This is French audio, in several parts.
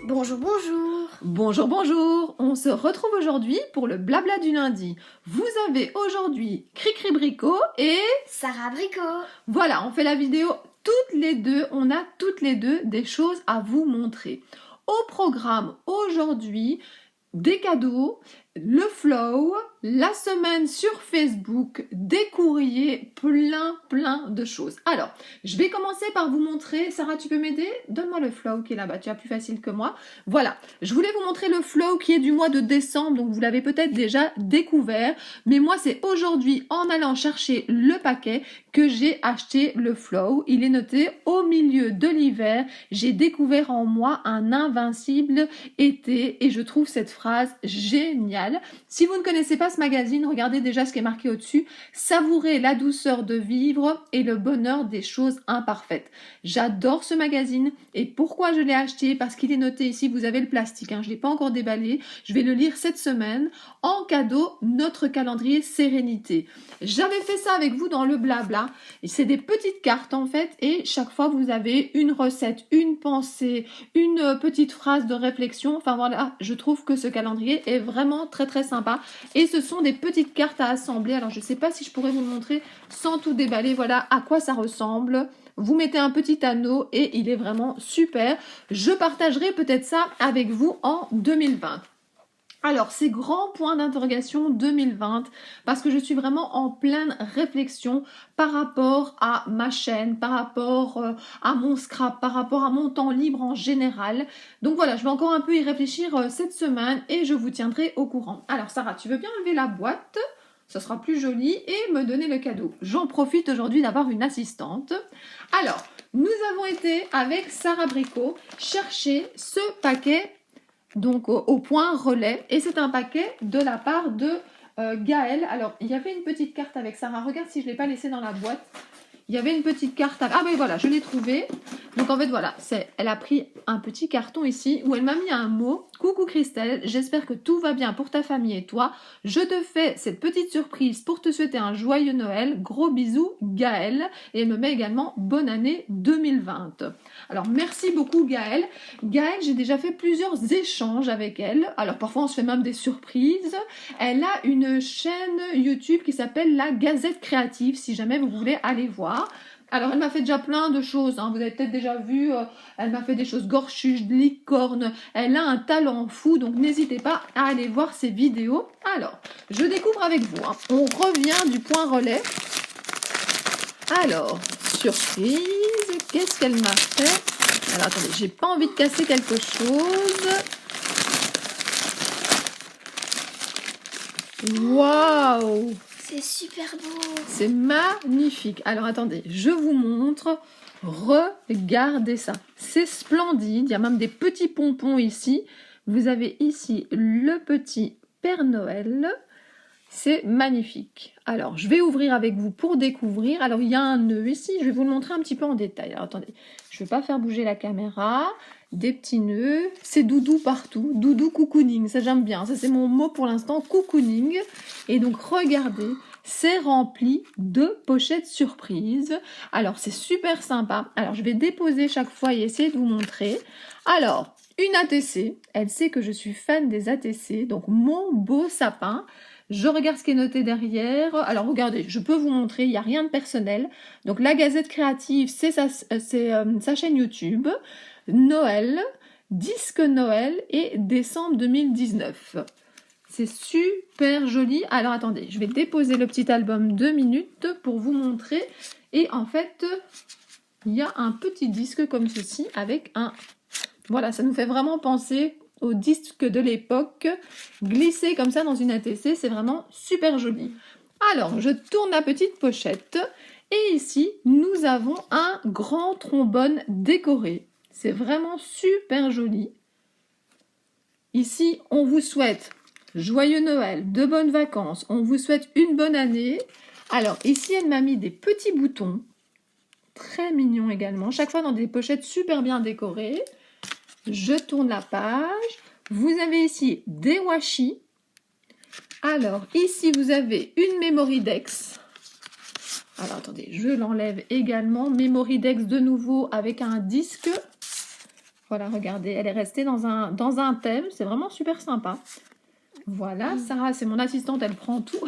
Bonjour, bonjour. Bonjour, bonjour. On se retrouve aujourd'hui pour le blabla du lundi. Vous avez aujourd'hui Cricri Bricot et Sarah Bricot. voilà, on fait la vidéo toutes les deux. On a toutes les deux des choses à vous montrer. Au programme aujourd'hui, des cadeaux, le flow, la semaine sur Facebook, des courriers, plein de choses. Alors, je vais commencer par vous montrer. Sarah, tu peux m'aider? Donne-moi le flow qui est là-bas, tu as plus facile que moi. Voilà, je voulais vous montrer le flow qui est du mois de décembre, donc vous l'avez peut-être déjà découvert. Mais moi, c'est aujourd'hui, en allant chercher le paquet, que j'ai acheté le flow. Il est noté au milieu de l'hiver. J'ai découvert en moi un invincible été et je trouve cette phrase géniale. Si vous ne connaissez pas ce magazine, regardez déjà ce qui est marqué au-dessus. Savourer la douceur de vivre et le bonheur des choses imparfaites. J'adore ce magazine et pourquoi je l'ai acheté? Parce qu'il est noté ici, vous avez le plastique, je ne l'ai pas encore déballé. Je vais le lire cette semaine. En cadeau, notre calendrier sérénité. J'avais fait ça avec vous dans le blabla. Et c'est des petites cartes en fait et chaque fois vous avez une recette, une pensée, une petite phrase de réflexion. Enfin voilà, je trouve que ce calendrier est vraiment très sympa et ce sont des petites cartes à assembler. Alors je ne sais pas si je pourrais vous le montrer sans tout déballer. Voilà à quoi ça ressemble. Vous mettez un petit anneau et il est vraiment super. Je partagerai peut-être ça avec vous en 2020. Alors, ces grands points d'interrogation 2020, parce que je suis vraiment en pleine réflexion par rapport à ma chaîne, par rapport à mon scrap, par rapport à mon temps libre en général. Donc voilà, je vais encore un peu y réfléchir cette semaine et je vous tiendrai au courant. Alors Sarah, tu veux bien enlever la boîte? Ça sera plus joli et me donner le cadeau. J'en profite aujourd'hui d'avoir une assistante. Alors, nous avons été avec Sarah Bricot chercher ce paquet donc au point relais et c'est un paquet de la part de Gaëlle. Alors il y avait une petite carte avec Sarah, regarde si je ne l'ai pas laissée dans la boîte. Il y avait une petite carte avec... Ah ben voilà, je l'ai trouvée. Donc en fait voilà, elle a pris un petit carton ici où elle m'a mis un mot. Coucou Christelle, j'espère que tout va bien pour ta famille et toi. Je te fais cette petite surprise pour te souhaiter un joyeux Noël. Gros bisous Gaëlle. Et elle me met également bonne année 2020. Alors merci beaucoup Gaëlle. Gaëlle, j'ai déjà fait plusieurs échanges avec elle. Alors parfois on se fait même des surprises. Elle a une chaîne YouTube qui s'appelle La Gazette Créative, si jamais vous voulez aller voir. Alors elle m'a fait déjà plein de choses, vous avez peut-être déjà vu, elle m'a fait des choses gorchuches, de licorne, elle a un talent fou, donc n'hésitez pas à aller voir ses vidéos. Alors, je découvre avec vous, on revient du point relais. Alors, surprise, qu'est-ce qu'elle m'a fait? Alors attendez, j'ai pas envie de casser quelque chose. Waouh! C'est super beau. C'est magnifique. Alors attendez, je vous montre. Regardez ça. C'est splendide. Il y a même des petits pompons ici. Vous avez ici le petit Père Noël. C'est magnifique. Alors, je vais ouvrir avec vous pour découvrir. Alors, il y a un nœud ici. Je vais vous le montrer un petit peu en détail. Alors, attendez. Je ne vais pas faire bouger la caméra. Des petits nœuds. C'est doudou partout. Doudou cocooning. Ça, j'aime bien. Ça, c'est mon mot pour l'instant. Cocooning. Et donc, regardez. C'est rempli de pochettes surprises. Alors, c'est super sympa. Alors, je vais déposer chaque fois et essayer de vous montrer. Alors, une ATC. Elle sait que je suis fan des ATC. Donc, mon beau sapin. Je regarde ce qui est noté derrière. Alors, regardez, je peux vous montrer, il n'y a rien de personnel. Donc, la Gazette Créative, c'est sa chaîne YouTube. Noël, disque Noël et décembre 2019. C'est super joli. Alors, attendez, je vais déposer le petit album 2 minutes pour vous montrer. Et en fait, il y a un petit disque comme ceci avec un... Voilà, ça nous fait vraiment penser au disque de l'époque, glissé comme ça dans une ATC, c'est vraiment super joli. Alors, je tourne la petite pochette, et ici, nous avons un grand trombone décoré. C'est vraiment super joli. Ici, on vous souhaite joyeux Noël, de bonnes vacances, on vous souhaite une bonne année. Alors, ici, elle m'a mis des petits boutons, très mignons également, chaque fois dans des pochettes super bien décorées. Je tourne la page. Vous avez ici des washi. Alors, ici, vous avez une Memoridex. Alors, attendez, je l'enlève également. Memoridex de nouveau avec un disque. Voilà, regardez, elle est restée dans un thème. C'est vraiment super sympa. Voilà, Sarah, c'est mon assistante, elle prend tout.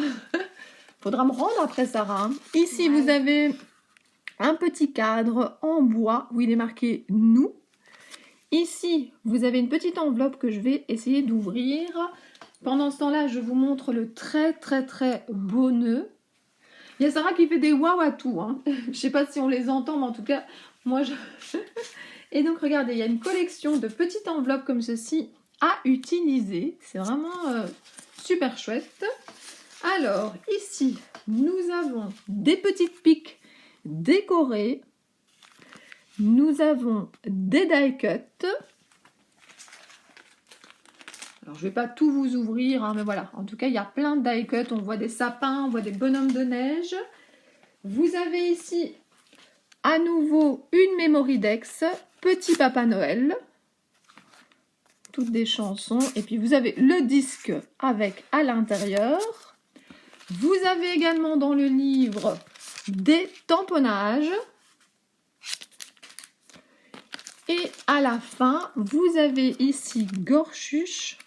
Faudra me rendre après, Sarah. Ici, Ouais. vous avez un petit cadre en bois où il est marqué « Nous ». Ici, vous avez une petite enveloppe que je vais essayer d'ouvrir. Pendant ce temps-là, je vous montre le très très très beau nœud. Il y a Sarah qui fait des waouh à tout. Hein. Je ne sais pas si on les entend, mais en tout cas, moi je... Et donc, regardez, il y a une collection de petites enveloppes comme ceci à utiliser. C'est vraiment super chouette. Alors, ici, nous avons des petites piques décorées. Nous avons des die cuts. Alors, je ne vais pas tout vous ouvrir, hein, mais voilà. En tout cas, il y a plein de die cuts. On voit des sapins, on voit des bonhommes de neige. Vous avez ici, à nouveau, une Memory Dex, Petit Papa Noël. Toutes des chansons. Et puis, vous avez le disque avec à l'intérieur. Vous avez également dans le livre des tamponnages. Et à la fin, vous avez ici Gorchuche.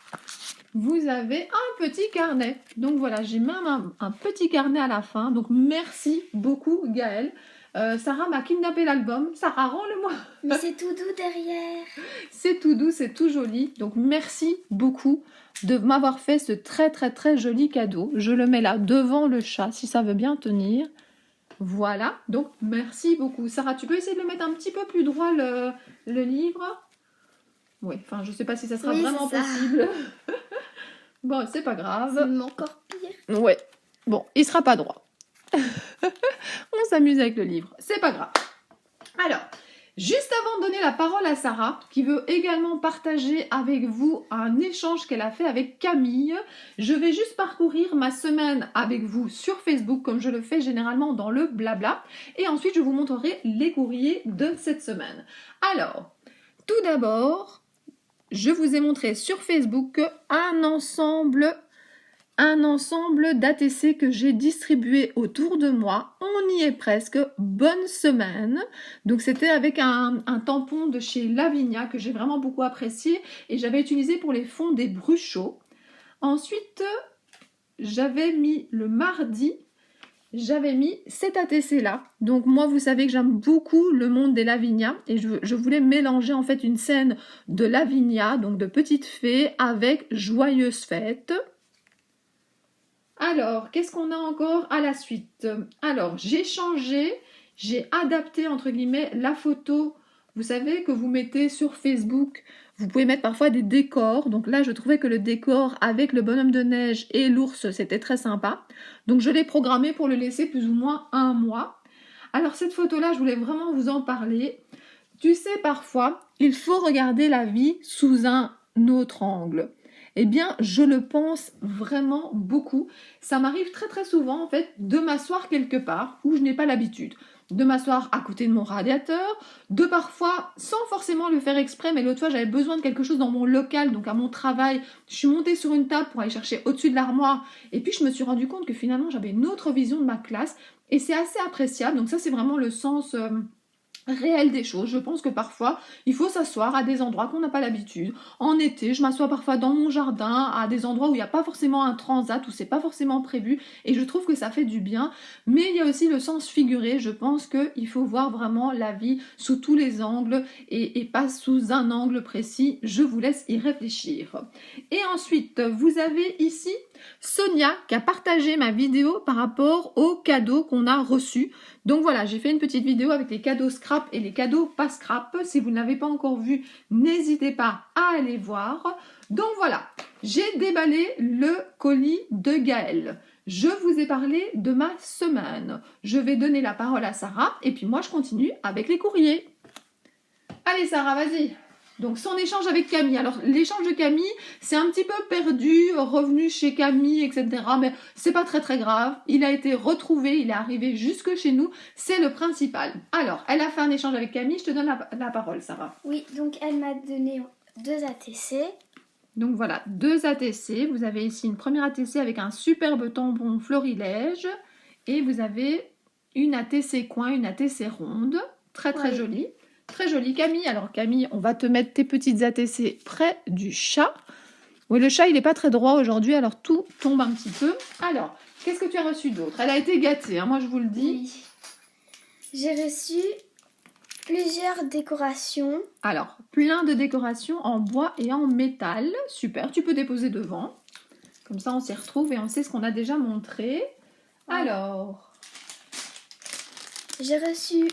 Vous avez un petit carnet. Donc voilà, j'ai même un petit carnet à la fin. Donc merci beaucoup Gaëlle. Sarah m'a kidnappé l'album. Sarah, rends-le-moi. Mais c'est tout doux derrière. C'est tout doux, c'est tout joli. Donc merci beaucoup de m'avoir fait ce très très très joli cadeau. Je le mets là devant le chat si ça veut bien tenir. Voilà, donc merci beaucoup. Sarah, tu peux essayer de le mettre un petit peu plus droit le livre? Oui, enfin je sais pas si ça sera vraiment possible. Bon, c'est pas grave. C'est encore pire. Ouais, bon, il sera pas droit. On s'amuse avec le livre, c'est pas grave. Alors, juste avant de donner la parole à Sarah, qui veut également partager avec vous un échange qu'elle a fait avec Camille, je vais juste parcourir ma semaine avec vous sur Facebook, comme je le fais généralement dans le blabla, et ensuite je vous montrerai les courriers de cette semaine. Alors, tout d'abord, je vous ai montré sur Facebook un ensemble d'ATC que j'ai distribué autour de moi. On y est presque. Bonne semaine. Donc c'était avec un tampon de chez Lavinia que j'ai vraiment beaucoup apprécié et j'avais utilisé pour les fonds des Bruchot. Ensuite, j'avais mis le mardi, j'avais mis cet ATC là. Donc moi, vous savez que j'aime beaucoup le monde des Lavinia et je voulais mélanger en fait une scène de Lavinia, donc de petites fées, avec Joyeuse Fête. Alors, qu'est-ce qu'on a encore à la suite? Alors, j'ai adapté, entre guillemets, la photo. Vous savez que vous mettez sur Facebook, vous pouvez mettre parfois des décors. Donc là, je trouvais que le décor avec le bonhomme de neige et l'ours, c'était très sympa. Donc, je l'ai programmé pour le laisser plus ou moins un mois. Alors, cette photo-là, je voulais vraiment vous en parler. Tu sais, parfois, il faut regarder la vie sous un autre angle. Eh bien, je le pense vraiment beaucoup. Ça m'arrive très très souvent, en fait, de m'asseoir quelque part où je n'ai pas l'habitude. De m'asseoir à côté de mon radiateur, de parfois, sans forcément le faire exprès, mais l'autre fois, j'avais besoin de quelque chose dans mon local, donc à mon travail. Je suis montée sur une table pour aller chercher au-dessus de l'armoire. Et puis, je me suis rendu compte que finalement, j'avais une autre vision de ma classe. Et c'est assez appréciable. Donc ça, c'est vraiment le sens... réel des choses. Je pense que parfois, il faut s'asseoir à des endroits qu'on n'a pas l'habitude. En été, je m'assois parfois dans mon jardin, à des endroits où il n'y a pas forcément un transat, où c'est pas forcément prévu, et je trouve que ça fait du bien. Mais il y a aussi le sens figuré. Je pense qu'il faut voir vraiment la vie sous tous les angles et pas sous un angle précis. Je vous laisse y réfléchir. Et ensuite, vous avez ici Sonia qui a partagé ma vidéo par rapport aux cadeaux qu'on a reçus. Donc voilà, j'ai fait une petite vidéo avec les cadeaux scrap et les cadeaux pas scrap. Si vous ne l'avez pas encore vu, n'hésitez pas à aller voir. Donc voilà, j'ai déballé le colis de Gaëlle. Je vous ai parlé de ma semaine. Je vais donner la parole à Sarah et puis moi je continue avec les courriers. Allez Sarah, vas-y. Donc son échange avec Camille. Alors l'échange de Camille, c'est un petit peu perdu, revenu chez Camille, etc. Mais c'est pas très très grave. Il a été retrouvé, il est arrivé jusque chez nous. C'est le principal. Alors, elle a fait un échange avec Camille. Je te donne la parole, Sarah. Oui, donc elle m'a donné 2 ATC. Donc voilà, 2 ATC. Vous avez ici une première ATC avec un superbe tampon florilège. Et vous avez une ATC coin, une ATC ronde. Très très jolie. Très joli. Camille, alors Camille, on va te mettre tes petites ATC près du chat. Oui, le chat, il n'est pas très droit aujourd'hui, alors tout tombe un petit peu. Alors, qu'est-ce que tu as reçu d'autre? Elle a été gâtée, hein, moi je vous le dis. Oui. J'ai reçu plusieurs décorations. Alors, plein de décorations en bois et en métal. Super, tu peux déposer devant. Comme ça, on s'y retrouve et on sait ce qu'on a déjà montré. Alors, j'ai reçu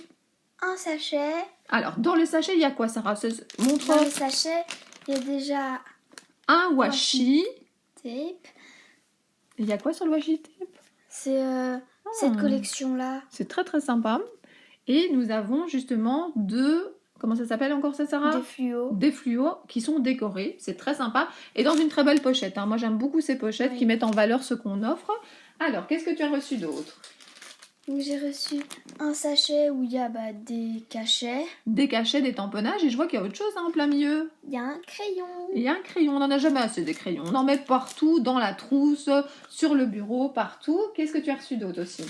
un sachet. Alors, dans le sachet, il y a quoi, Sarah? Montre Dans le sachet, il y a déjà un washi. tape. Il y a quoi sur le washi tape? C'est cette collection-là. C'est très très sympa. Et nous avons justement deux... Comment ça s'appelle encore ça, Sarah? Des fluos. Des fluos qui sont décorés. C'est très sympa. Et dans une très belle pochette. Hein. Moi, j'aime beaucoup ces pochettes qui mettent en valeur ce qu'on offre. Alors, qu'est-ce que tu as reçu d'autre? J'ai reçu un sachet où il y a des cachets. Des cachets, des tamponnages. Et je vois qu'il y a autre chose hein, en plein milieu. Il y a un crayon. Il y a un crayon. On n'en a jamais assez des crayons. On en met partout, dans la trousse, sur le bureau, partout. Qu'est-ce que tu as reçu d'autre aussi?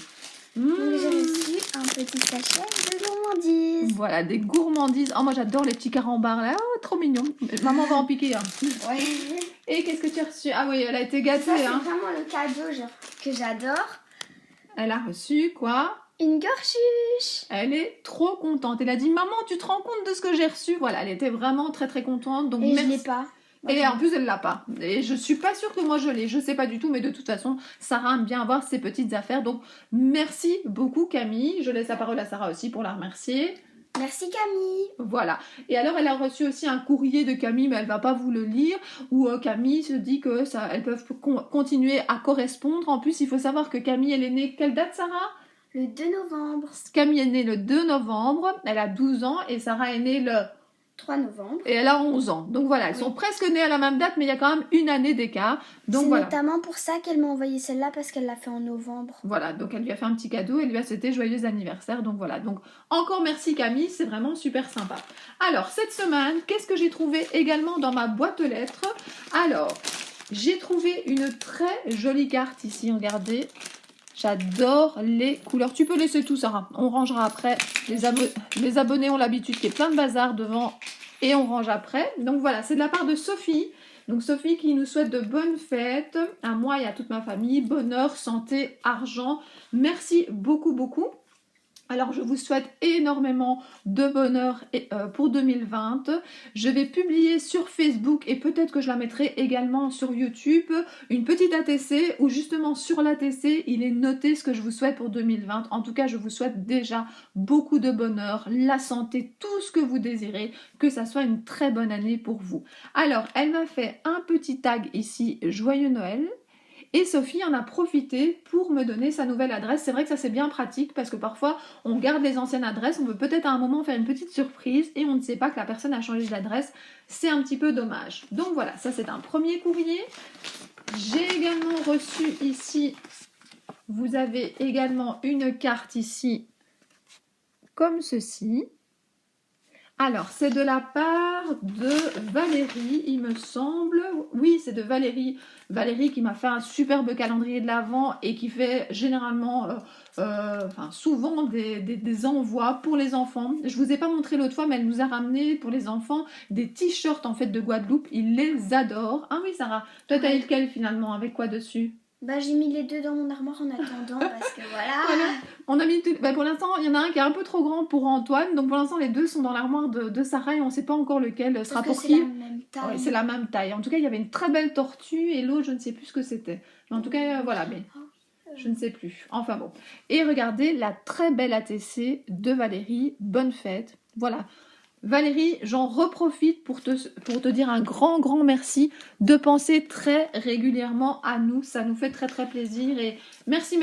J'ai reçu un petit sachet de gourmandises. Voilà, des gourmandises. Oh, moi j'adore les petits carambars là. Oh, trop mignon. Maman va en piquer un. Ouais. Et qu'est-ce que tu as reçu? Ah oui, elle a été gâtée. Ça, c'est hein. vraiment le cadeau que j'adore. Elle a reçu quoi? Une gorchuche. Elle est trop contente. Elle a dit, maman, tu te rends compte de ce que j'ai reçu? Voilà, elle était vraiment très très contente. Donc, Et merci. je l'ai pas. Et en plus, elle l'a pas. Et je suis pas sûre que moi je l'ai. Je sais pas du tout, mais de toute façon, Sarah aime bien avoir ses petites affaires. Donc, merci beaucoup Camille. Je laisse la parole à Sarah aussi pour la remercier. Merci Camille. Voilà. Et alors, elle a reçu aussi un courrier de Camille, mais elle va pas vous le lire, où Camille se dit que ça, elles peuvent continuer à correspondre. En plus, il faut savoir que Camille, elle est née quelle date, Sarah? Le 2 novembre. Camille est née le 2 novembre. Elle a 12 ans et Sarah est née le 3 novembre. Et elle a 11 ans. Donc voilà, elles sont presque nées à la même date, mais il y a quand même une année d'écart. Donc c'est voilà. notamment pour ça qu'elle m'a envoyé celle-là, parce qu'elle l'a fait en novembre. Voilà, donc elle lui a fait un petit cadeau, elle lui a souhaité joyeux anniversaire. Donc voilà, donc encore merci Camille, c'est vraiment super sympa. Alors, cette semaine, qu'est-ce que j'ai trouvé également dans ma boîte aux lettres? Alors, j'ai trouvé une très jolie carte ici, regardez. J'adore les couleurs. Tu peux laisser tout, Sarah. On rangera après. Les abonnés ont l'habitude qu'il y ait plein de bazar devant et on range après. Donc voilà, c'est de la part de Sophie. Donc Sophie qui nous souhaite de bonnes fêtes à moi et à toute ma famille. Bonheur, santé, argent. Merci beaucoup, beaucoup. Alors, je vous souhaite énormément de bonheur pour 2020. Je vais publier sur Facebook et peut-être que je la mettrai également sur YouTube une petite ATC où justement sur l'ATC, il est noté ce que je vous souhaite pour 2020. En tout cas, je vous souhaite déjà beaucoup de bonheur, la santé, tout ce que vous désirez, que ça soit une très bonne année pour vous. Alors, elle m'a fait un petit tag ici, Joyeux Noël. Et Sophie en a profité pour me donner sa nouvelle adresse. C'est vrai que ça c'est bien pratique parce que parfois on garde les anciennes adresses, on peut peut-être à un moment faire une petite surprise et on ne sait pas que la personne a changé d'adresse. C'est un petit peu dommage. Donc voilà, ça c'est un premier courrier. J'ai également reçu ici, vous avez également une carte ici comme ceci. Alors, c'est de la part de Valérie, il me semble. Oui, c'est de Valérie. Valérie qui m'a fait un superbe calendrier de l'Avent et qui fait généralement, souvent des envois pour les enfants. Je vous ai pas montré l'autre fois, mais elle nous a ramené pour les enfants des t-shirts en fait de Guadeloupe. Ils les adorent. Ah oui, Sarah, toi t'as eu lequel finalement? Avec quoi dessus? J'ai mis les deux dans mon armoire en attendant parce que voilà. On a mis tout... pour l'instant, il y en a un qui est un peu trop grand pour Antoine. Donc pour l'instant, les deux sont dans l'armoire de Sarah et on ne sait pas encore lequel sera pour qui. C'est la même taille. Ouais, c'est la même taille. En tout cas, il y avait une très belle tortue et l'autre, je ne sais plus ce que c'était. Mais en tout cas, voilà, mais je ne sais plus. Enfin bon. Et regardez la très belle ATC de Valérie. Bonne fête. Voilà. Valérie, j'en reprofite pour te dire un grand merci de penser très régulièrement à nous. Ça nous fait très très plaisir et merci.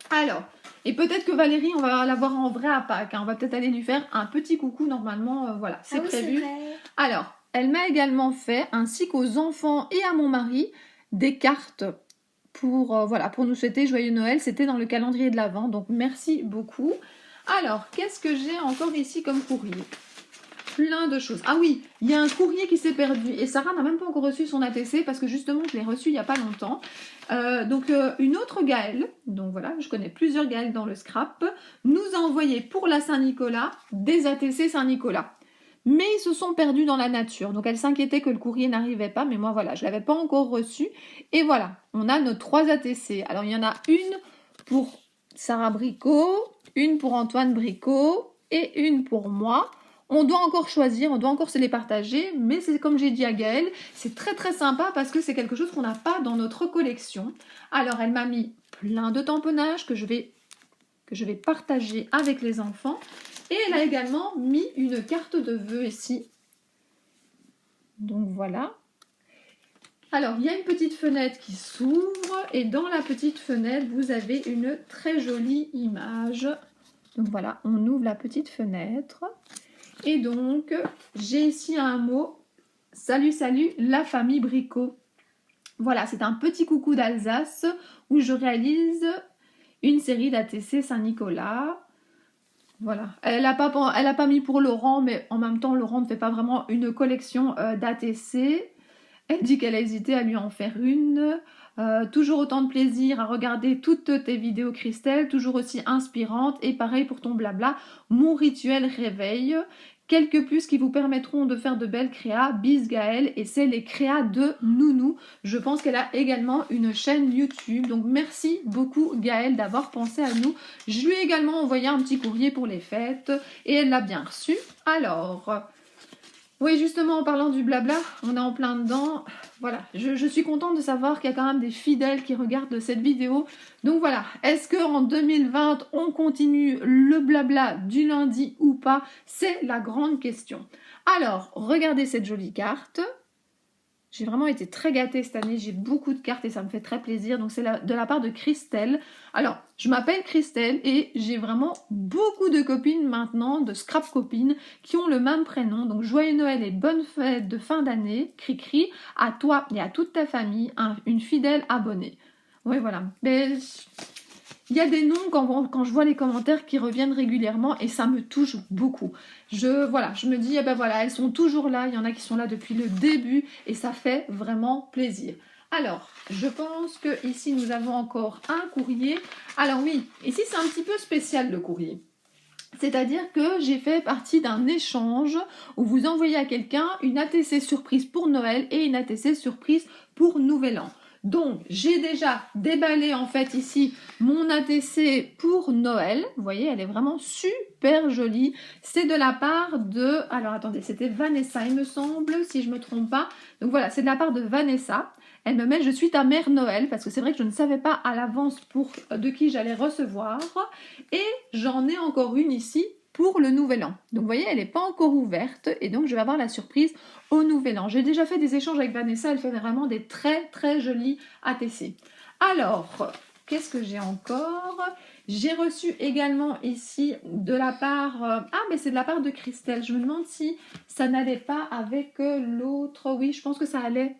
Alors, et peut-être que Valérie, on va la voir en vrai à Pâques. Hein. On va peut-être aller lui faire un petit coucou normalement. Voilà, c'est prévu. C'est vrai. Alors, elle m'a également fait, ainsi qu'aux enfants et à mon mari, des cartes pour nous souhaiter joyeux Noël. C'était dans le calendrier de l'Avent, donc merci beaucoup. Alors, qu'est-ce que j'ai encore ici comme courrier? plein de choses. Ah oui, il y a un courrier qui s'est perdu et Sarah n'a même pas encore reçu son ATC parce que justement je l'ai reçu il n'y a pas longtemps. Une autre Gaëlle, donc voilà, je connais plusieurs Gaëlle dans le scrap, nous a envoyé pour la Saint-Nicolas des ATC Saint-Nicolas. Mais ils se sont perdus dans la nature, donc elle s'inquiétait que le courrier n'arrivait pas, mais moi voilà, je ne l'avais pas encore reçu. Et voilà, on a nos 3 ATC. Alors il y en a une pour Sarah Bricot, une pour Antoine Bricot et une pour moi. On doit encore choisir, on doit encore se les partager, mais c'est comme j'ai dit à Gaëlle, c'est très très sympa parce que c'est quelque chose qu'on n'a pas dans notre collection. Alors elle m'a mis plein de tamponnages que je vais partager avec les enfants. Et elle a également mis une carte de vœux ici. Donc voilà. Alors, il y a une petite fenêtre qui s'ouvre et dans la petite fenêtre, vous avez une très jolie image. Donc voilà, on ouvre la petite fenêtre. Et donc, j'ai ici un mot. Salut, salut, la famille Bricot. Voilà, c'est un petit coucou d'Alsace où je réalise une série d'ATC Saint-Nicolas. Voilà, elle a pas mis pour Laurent, mais en même temps, Laurent ne fait pas vraiment une collection d'ATC. Elle dit qu'elle a hésité à lui en faire une. Toujours autant de plaisir à regarder toutes tes vidéos, Christelle, toujours aussi inspirantes. Et pareil pour ton blabla, mon rituel réveil. Quelques puces qui vous permettront de faire de belles créas. Bis Gaëlle, et c'est les créas de Nounou. Je pense qu'elle a également une chaîne YouTube. Donc merci beaucoup Gaëlle d'avoir pensé à nous. Je lui ai également envoyé un petit courrier pour les fêtes et elle l'a bien reçu. Alors, oui, justement, en parlant du blabla, on est en plein dedans. Voilà, je suis contente de savoir qu'il y a quand même des fidèles qui regardent cette vidéo. Donc voilà, est-ce qu'en 2020, on continue le blabla du lundi ou pas? C'est la grande question. Alors, regardez cette jolie carte. J'ai vraiment été très gâtée cette année, j'ai beaucoup de cartes et ça me fait très plaisir. Donc c'est de la part de Christelle. Alors, je m'appelle Christelle et j'ai vraiment beaucoup de copines maintenant, de scrap copines, qui ont le même prénom. Donc joyeux Noël et bonne fête de fin d'année, Cricri, à toi et à toute ta famille, une fidèle abonnée. Oui, voilà. Mais il y a des noms quand je vois les commentaires qui reviennent régulièrement et ça me touche beaucoup. Je me dis, eh ben voilà, elles sont toujours là, il y en a qui sont là depuis le début et ça fait vraiment plaisir. Alors, je pense que ici nous avons encore un courrier. Alors oui, ici c'est un petit peu spécial le courrier. C'est-à-dire que j'ai fait partie d'un échange où vous envoyez à quelqu'un une ATC surprise pour Noël et une ATC surprise pour Nouvel An. Donc, j'ai déjà déballé en fait ici mon ATC pour Noël. Vous voyez, elle est vraiment super jolie. C'est de la part de... Alors, attendez, c'était Vanessa, il me semble, si je ne me trompe pas. Donc voilà, c'est de la part de Vanessa. Elle me met « Je suis ta mère Noël » parce que c'est vrai que je ne savais pas à l'avance de qui j'allais recevoir. Et j'en ai encore une ici pour le Nouvel An. Donc vous voyez, elle n'est pas encore ouverte et donc je vais avoir la surprise au Nouvel An. J'ai déjà fait des échanges avec Vanessa, elle fait vraiment des très très jolis ATC. Alors, qu'est-ce que j'ai encore? J'ai reçu également ici de la part... Ah, mais c'est de la part de Christelle. Je me demande si ça n'allait pas avec l'autre. Oui, je pense que ça allait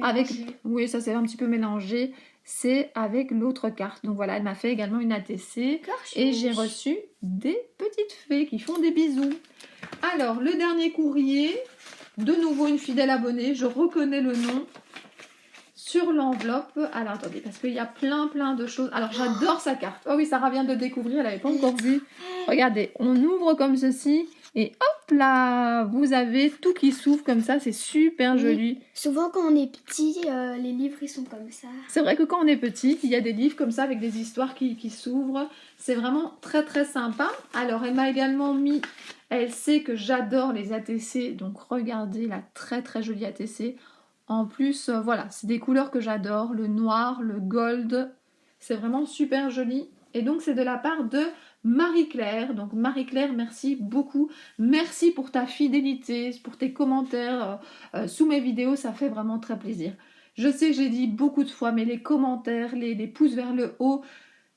avec... Oui, ça s'est un petit peu mélangé. C'est avec l'autre carte. Donc voilà, elle m'a fait également une ATC. Et j'ai reçu des petites fées qui font des bisous. Alors, le dernier courrier, de nouveau une fidèle abonnée. Je reconnais le nom sur l'enveloppe. Alors, attendez, parce qu'il y a plein de choses. Alors, j'adore sa carte. Oh oui, Sarah vient de découvrir, elle n'avait pas encore vu. Regardez, on ouvre comme ceci. Et hop là, vous avez tout qui s'ouvre comme ça, c'est super joli. Souvent quand on est petit, les livres ils sont comme ça. C'est vrai que quand on est petit, il y a des livres comme ça avec des histoires qui s'ouvrent. C'est vraiment très très sympa. Alors elle m'a également mis, elle sait que j'adore les ATC, donc regardez la très très jolie ATC. En plus, voilà, c'est des couleurs que j'adore, le noir, le gold, c'est vraiment super joli. Et donc c'est de la part de Marie-Claire. Donc Marie-Claire, merci beaucoup. Merci pour ta fidélité, pour tes commentaires sous mes vidéos, ça fait vraiment très plaisir. Je sais que j'ai dit beaucoup de fois, mais les commentaires, les pouces vers le haut,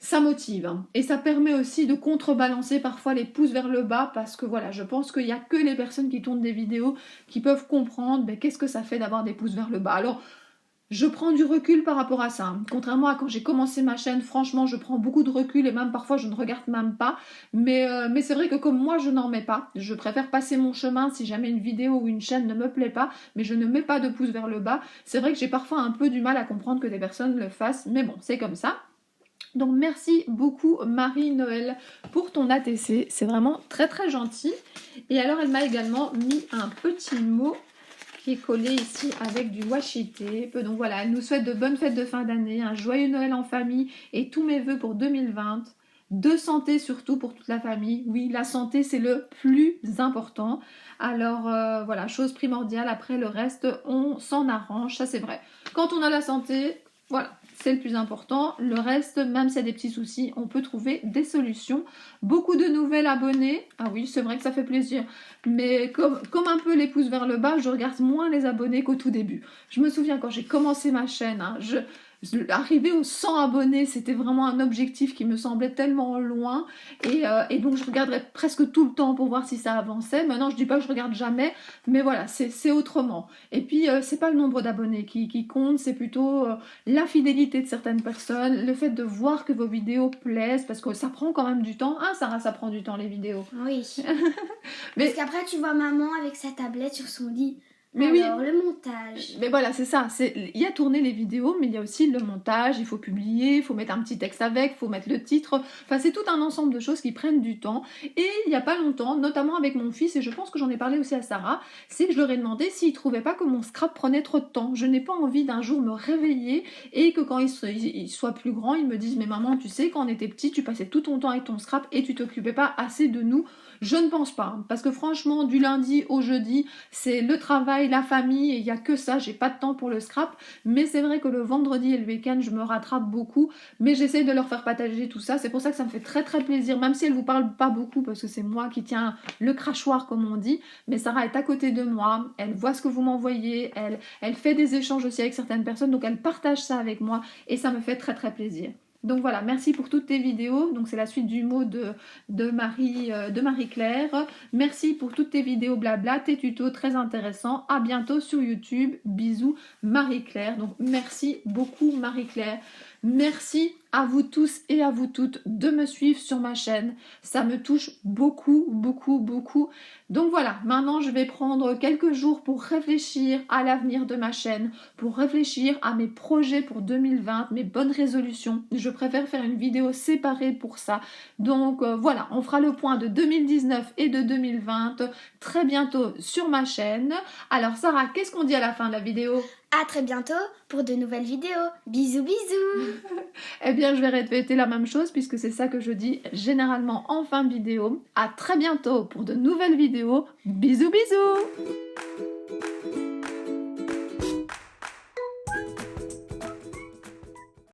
ça motive. Hein. Et ça permet aussi de contrebalancer parfois les pouces vers le bas parce que voilà, je pense qu'il n'y a que les personnes qui tournent des vidéos qui peuvent comprendre qu'est-ce que ça fait d'avoir des pouces vers le bas. Alors, Je prends du recul par rapport à ça. Contrairement à quand j'ai commencé ma chaîne, franchement, je prends beaucoup de recul et même parfois je ne regarde même pas. Mais c'est vrai que comme moi, je n'en mets pas. Je préfère passer mon chemin si jamais une vidéo ou une chaîne ne me plaît pas, mais je ne mets pas de pouce vers le bas. C'est vrai que j'ai parfois un peu du mal à comprendre que des personnes le fassent, mais bon, c'est comme ça. Donc merci beaucoup Marie-Noël pour ton ATC, c'est vraiment très très gentil. Et alors elle m'a également mis un petit mot qui est collé ici avec du washi tape. Donc voilà, elle nous souhaite de bonnes fêtes de fin d'année, un joyeux Noël en famille et tous mes vœux pour 2020. De santé surtout pour toute la famille. Oui, la santé c'est le plus important. Alors voilà, chose primordiale, après le reste on s'en arrange, ça c'est vrai. Quand on a la santé, voilà, c'est le plus important. Le reste, même s'il y a des petits soucis, on peut trouver des solutions. Beaucoup de nouvelles abonnés. Ah oui, c'est vrai que ça fait plaisir. Mais comme un peu les pouces vers le bas, je regarde moins les abonnés qu'au tout début. Je me souviens quand j'ai commencé ma chaîne, hein, arriver aux 100 abonnés, c'était vraiment un objectif qui me semblait tellement loin. Et donc, je regarderais presque tout le temps pour voir si ça avançait. Maintenant, je dis pas que je regarde jamais, mais voilà, c'est autrement. Et puis, c'est pas le nombre d'abonnés qui compte, c'est plutôt la fidélité de certaines personnes, le fait de voir que vos vidéos plaisent, parce que ça prend quand même du temps. Hein, Sarah, ça prend du temps, les vidéos. Oui. Mais- Parce qu'après, tu vois maman avec sa tablette sur son lit. Mais Alors, oui. le montage. Mais voilà, c'est ça. Il y a tourné les vidéos, mais il y a aussi le montage. Il faut publier, il faut mettre un petit texte avec, il faut mettre le titre. Enfin, c'est tout un ensemble de choses qui prennent du temps. Et il n'y a pas longtemps, notamment avec mon fils, et je pense que j'en ai parlé aussi à Sarah, c'est que je leur ai demandé s'ils ne trouvaient pas que mon scrap prenait trop de temps. Je n'ai pas envie d'un jour me réveiller et que quand il soit plus grand, ils me disent: mais maman, tu sais, quand on était petit, tu passais tout ton temps avec ton scrap et tu t'occupais pas assez de nous. Je ne pense pas. Parce que franchement, du lundi au jeudi, c'est le travail, la famille, et il n'y a que ça, j'ai pas de temps pour le scrap, mais c'est vrai que le vendredi et le week-end, je me rattrape beaucoup, mais j'essaie de leur faire partager tout ça, c'est pour ça que ça me fait très très plaisir, même si elle vous parle pas beaucoup, parce que c'est moi qui tiens le crachoir, comme on dit, mais Sarah est à côté de moi, elle voit ce que vous m'envoyez, elle fait des échanges aussi avec certaines personnes, donc elle partage ça avec moi, et ça me fait très très plaisir. Donc voilà, merci pour toutes tes vidéos. Donc c'est la suite du mot de Marie-Claire. Merci pour toutes tes vidéos blabla, tes tutos très intéressants. À bientôt sur YouTube. Bisous Marie-Claire. Donc merci beaucoup Marie-Claire. Merci à vous tous et à vous toutes de me suivre sur ma chaîne. Ça me touche beaucoup, beaucoup, beaucoup. Donc voilà, maintenant je vais prendre quelques jours pour réfléchir à l'avenir de ma chaîne, pour réfléchir à mes projets pour 2020, mes bonnes résolutions. Je préfère faire une vidéo séparée pour ça. Donc voilà, on fera le point de 2019 et de 2020 très bientôt sur ma chaîne. Alors Sarah, qu'est-ce qu'on dit à la fin de la vidéo ? À très bientôt pour de nouvelles vidéos. Bisous, bisous. Eh bien, je vais répéter la même chose puisque c'est ça que je dis généralement en fin de vidéo. À très bientôt pour de nouvelles vidéos. Bisous, bisous!